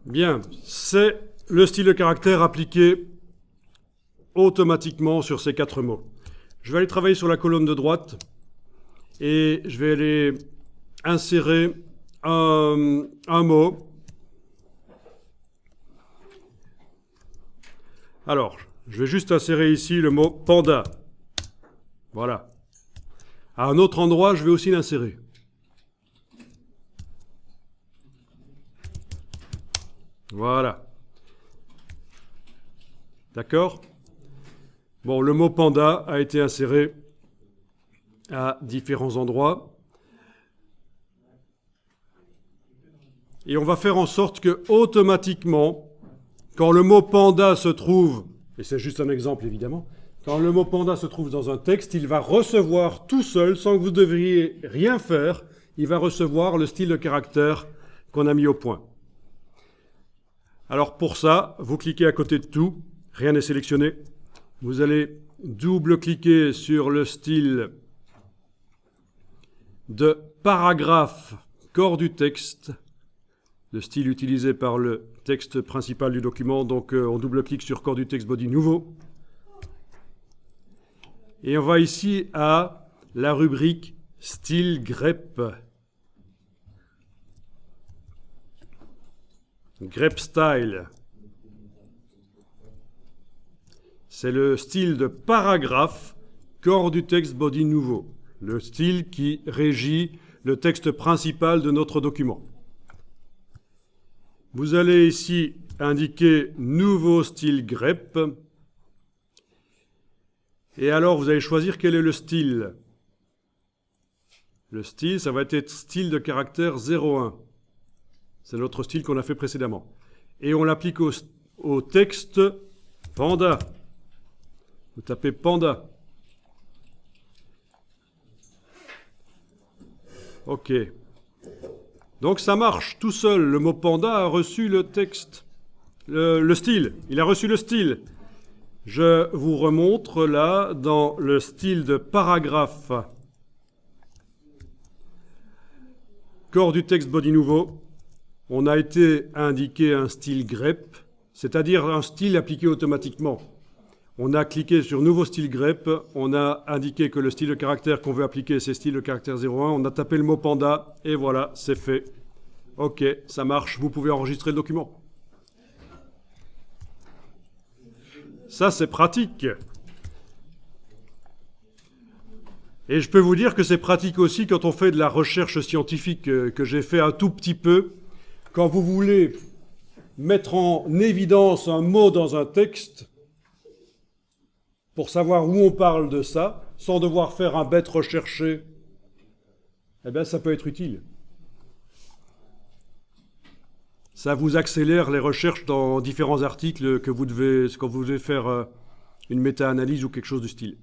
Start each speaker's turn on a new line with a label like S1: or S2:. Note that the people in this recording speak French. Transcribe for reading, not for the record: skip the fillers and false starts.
S1: Bien, c'est le style de caractère appliqué automatiquement sur ces 4 mots. Je vais aller travailler sur la colonne de droite et je vais aller insérer un mot. Alors, je vais juste insérer ici le mot panda. Voilà. À un autre endroit, je vais aussi l'insérer. Voilà. D'accord ? Bon, le mot panda a été inséré à différents endroits. Et on va faire en sorte que, automatiquement, quand le mot panda se trouve, et c'est juste un exemple évidemment, quand le mot panda se trouve dans un texte, il va recevoir tout seul, sans que vous devriez rien faire, il va recevoir le style de caractère qu'on a mis au point. Alors pour ça, vous cliquez à côté de tout, rien n'est sélectionné. Vous allez double-cliquer sur le style de paragraphe corps du texte, le style utilisé par le texte principal du document. Donc on double-clique sur corps du texte body nouveau. Et on va ici à la rubrique style grep. Grep style. C'est le style de paragraphe corps du texte body nouveau. Le style qui régit le texte principal de notre document. Vous allez ici indiquer nouveau style grep. Et alors, vous allez choisir quel est le style. Le style, ça va être style de caractère 01. C'est notre style qu'on a fait précédemment. Et on l'applique au texte panda. Vous tapez panda. OK. Donc ça marche tout seul. Le mot panda a reçu le texte, le style. Il a reçu le style. Je vous remontre là dans le style de paragraphe. Corps du texte body nouveau. On a été indiqué un style grep, c'est-à-dire un style appliqué automatiquement. On a cliqué sur nouveau style grep, on a indiqué que le style de caractère qu'on veut appliquer, c'est style de caractère 01, on a tapé le mot panda, et voilà, c'est fait. OK, ça marche, vous pouvez enregistrer le document. Ça, c'est pratique. Et je peux vous dire que c'est pratique aussi quand on fait de la recherche scientifique, que j'ai fait un tout petit peu. Quand vous voulez mettre en évidence un mot dans un texte, pour savoir où on parle de ça, sans devoir faire un bête recherché, eh bien, ça peut être utile. Ça vous accélère les recherches dans différents articles quand vous devez faire une méta-analyse ou quelque chose du style.